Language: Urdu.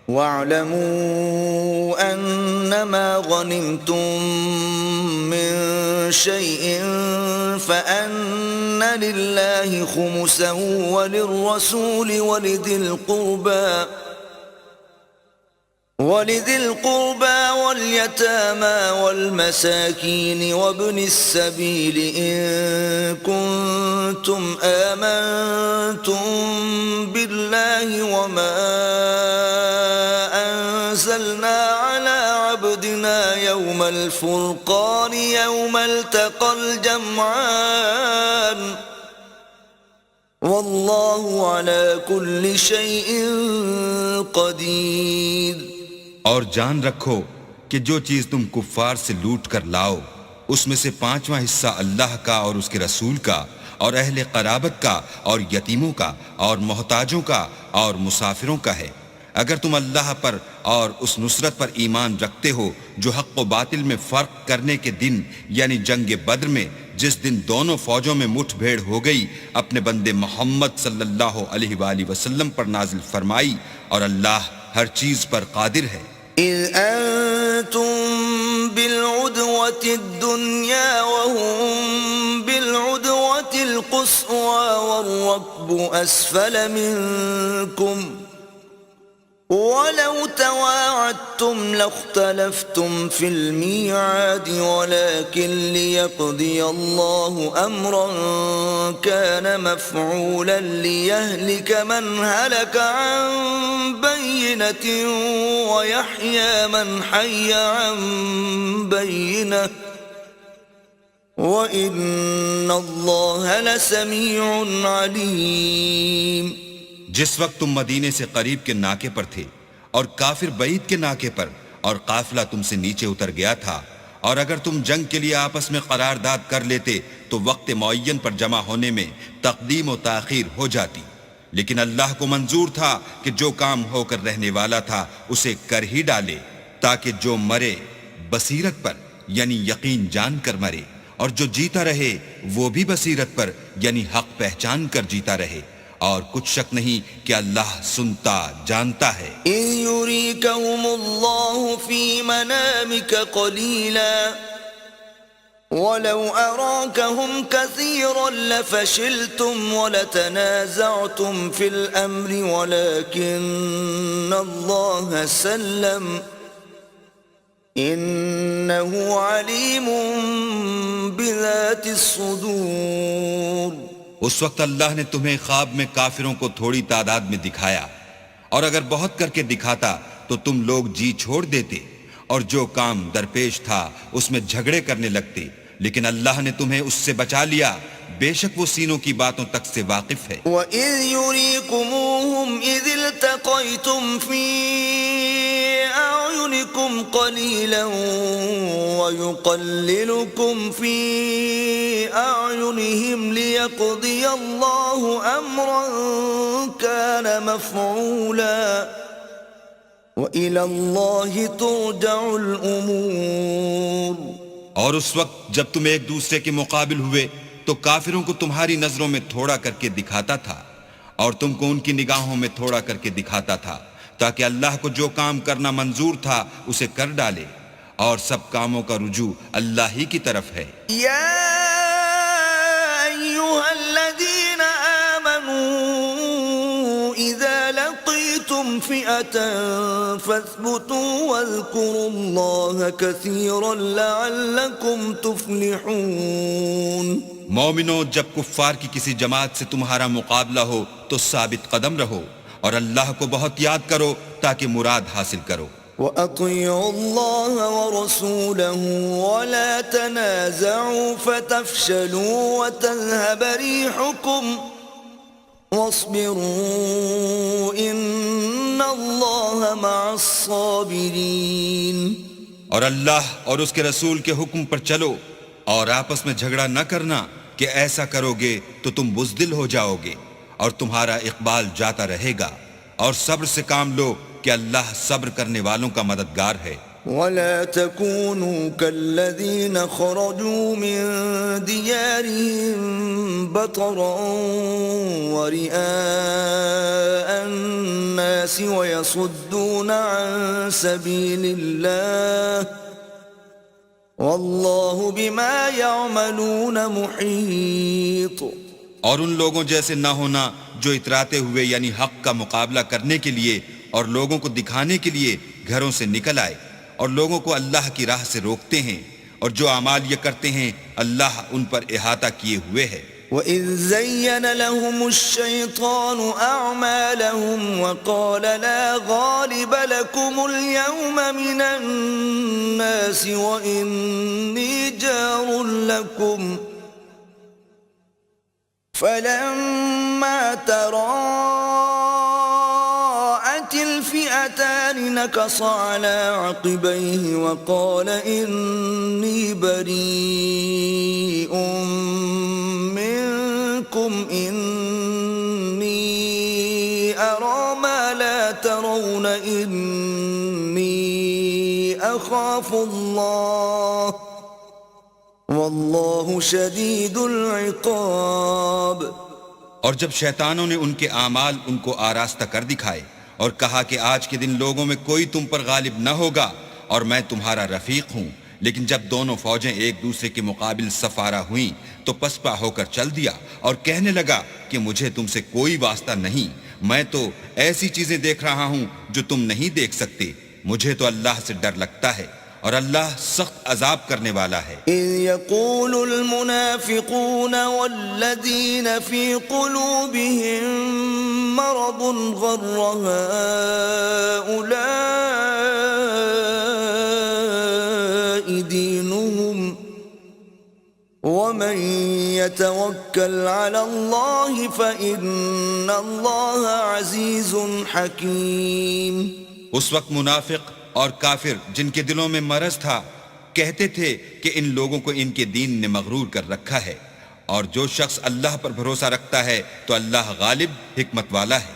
وَاعْلَمُوا أَنَّمَا غَنِمْتُم مِّن شَيْءٍ فَأَنَّ لِلَّهِ خُمُسَهُ وَلِلرَّسُولِ وَلِذِي الْقُرْبَى وَالْيَتَامَى وَالْمَسَاكِينِ وَابْنِ السَّبِيلِ إِن كُنتُمْ آمَنتُم بِاللَّهِ وَمَا أَنزَلْنَا عَلَىٰ عَبْدِنَا يَوْمَ الْفُرْقَانِ يَوْمَ الْتَقَى الْجَمْعَانِ وَاللَّهُ عَلَىٰ كُلِّ شَيْءٍ قَدِيرٌ۔ اور جان رکھو کہ جو چیز تم کفار سے لوٹ کر لاؤ اس میں سے 5واں حصہ اللہ کا اور اس کے رسول کا اور اہل قرابت کا اور یتیموں کا اور محتاجوں کا اور مسافروں کا ہے۔ اگر تم اللہ پر اور اس نصرت پر ایمان رکھتے ہو جو حق و باطل میں فرق کرنے کے دن یعنی جنگ بدر میں جس دن دونوں فوجوں میں مٹھ بھیڑ ہو گئی اپنے بندے محمد صلی اللہ علیہ وآلہ وسلم پر نازل فرمائی، اور اللہ ہر چیز پر قادر ہے۔ إِذْ أَنْتُمْ بِالْعُدْوَةِ الدُّنْيَا وَهُمْ بِالْعُدْوَةِ الْقُصْوَى وَالرَّكْبُ أَسْفَلَ مِنْكُمْ وَلَوْ تَوَاعَدتُّمْ لَاخْتَلَفْتُمْ فِي الْمِيعَادِ وَلَكِنْ لِيَقْضِيَ اللَّهُ أَمْرًا كَانَ مَفْعُولًا لِيَهْلِكَ مَنْ هَلَكَ عَنْ بَيِّنَةٍ وَيَحْيَى مَنْ حَيَّ عَنْ بَيِّنَةٍ وَإِنَّ اللَّهَ لَسَمِيعٌ عَلِيمٌ۔ جس وقت تم مدینے سے قریب کے ناکے پر تھے اور کافر بعید کے ناکے پر اور قافلہ تم سے نیچے اتر گیا تھا، اور اگر تم جنگ کے لیے آپس میں قرارداد کر لیتے تو وقت معین پر جمع ہونے میں تقدیم و تاخیر ہو جاتی، لیکن اللہ کو منظور تھا کہ جو کام ہو کر رہنے والا تھا اسے کر ہی ڈالے، تاکہ جو مرے بصیرت پر یعنی یقین جان کر مرے، اور جو جیتا رہے وہ بھی بصیرت پر یعنی حق پہچان کر جیتا رہے، اور کچھ شک نہیں کہ اللہ سنتا جانتا ہے۔ إِذْ يُرِيكَهُمُ اللَّهُ فِي مَنَامِكَ قَلِيلًا وَلَوْ أَرَاكَهُمْ كَثِيرًا لَفَشِلْتُمْ وَلَتَنَازَعْتُمْ فِي الْأَمْرِ وَلَكِنَّ اللَّهَ سَلَّمَ إِنَّهُ عَلِيمٌ بِذَاتِ الصُّدُورِ۔ اس وقت اللہ نے تمہیں خواب میں کافروں کو تھوڑی تعداد میں دکھایا، اور اگر بہت کر کے دکھاتا تو تم لوگ جی چھوڑ دیتے اور جو کام درپیش تھا اس میں جھگڑے کرنے لگتے، لیکن اللہ نے تمہیں اس سے بچا لیا، بے شک وہ سینوں کی باتوں تک سے واقف ہے۔ وَإِذْ يُرِيكُمُوهُمْ إِذِ الْتَقَيْتُمْ فِي أَعْيُنِكُمْ قَلِيلًا وَيُقَلِّلُكُمْ فِي أَعْيُنِهِمْ لِيَقْضِيَ اللَّهُ أَمْرًا كَانَ مَفْعُولًا وَإِلَى اللَّهِ تُرْجَعُ الْأُمُورُ۔ اور اس وقت جب تم ایک دوسرے کے مقابل ہوئے تو کافروں کو تمہاری نظروں میں تھوڑا کر کے دکھاتا تھا اور تم کو ان کی نگاہوں میں تھوڑا کر کے دکھاتا تھا، تاکہ اللہ کو جو کام کرنا منظور تھا اسے کر ڈالے، اور سب کاموں کا رجوع اللہ ہی کی طرف ہے۔ یا ایھا الذین آمنوا اذا لقیتم فئة فاثبتوا واذکروا اللہ کثیرا لعلکم تفلحون۔ مومنو، جب کفار کی کسی جماعت سے تمہارا مقابلہ ہو تو ثابت قدم رہو اور اللہ کو بہت یاد کرو تاکہ مراد حاصل کرو۔ وَأَطِيعُوا اللَّهَ وَرَسُولَهُ وَلَا تَنَازَعُوا فَتَفْشَلُوا وَتَذْهَبَ رِيحُكُمْ وَاصْبِرُوا إِنَّ اللَّهَ مَعَ الصَّابِرِينَ۔ اور اللہ اور اس کے رسول کے حکم پر چلو اور آپس میں جھگڑا نہ کرنا کہ ایسا کرو گے تو تم بزدل ہو جاؤ گے، اور تمہارا اقبال جاتا رہے گا، اور صبر سے کام لو کہ اللہ صبر کرنے والوں کا مددگار ہے۔ ولا تكونوا كالذين خرجوا من ديارهم بطرا ورئاء الناس ويصدون عن سبيل الله والله بما يعملون محيط. اور ان لوگوں جیسے نہ ہونا جو اتراتے ہوئے یعنی حق کا مقابلہ کرنے کے لیے اور لوگوں کو دکھانے کے لیے گھروں سے نکل آئے اور لوگوں کو اللہ کی راہ سے روکتے ہیں، اور جو اعمال یہ کرتے ہیں اللہ ان پر احاطہ کیے ہوئے ہے. وَإِذْ زَيَّنَ لَهُمُ الشَّيْطَانُ أَعْمَالَهُمْ وَقَالَ لَا غَالِبَ لَكُمُ الْيَوْمَ مِنَ النَّاسِ وَإِنِّي جَارٌ لَكُمْ فَلَمَّا تَرَاءَتِ الْفِئَتَانِ نَكَصَ عَلَى عَقِبَيْهِ وَقَالَ إِنِّي بَرِيءٌ منكم إني أرى ما لا ترون إني أخاف الله والله شديد العقاب. اور جب شیطانوں نے ان کے اعمال ان کو آراستہ کر دکھائے اور کہا کہ آج کے دن لوگوں میں کوئی تم پر غالب نہ ہوگا اور میں تمہارا رفیق ہوں، لیکن جب دونوں فوجیں ایک دوسرے کے مقابل سفارہ ہوئیں تو پسپا ہو کر چل دیا اور کہنے لگا کہ مجھے تم سے کوئی واسطہ نہیں، میں تو ایسی چیزیں دیکھ رہا ہوں جو تم نہیں دیکھ سکتے. مجھے تو اللہ سے ڈر لگتا ہے اور اللہ سخت عذاب کرنے والا ہے. إذ يقول المنافقون والذين في قلوبهم مرض غر هؤلاء دينهم ومن يتوكل على الله فإن الله عزيز حكيم. اس وقت منافق اور کافر جن کے دلوں میں مرض تھا کہتے تھے کہ ان لوگوں کو ان کے دین نے مغرور کر رکھا ہے، اور جو شخص اللہ پر بھروسہ رکھتا ہے تو اللہ غالب حکمت والا ہے.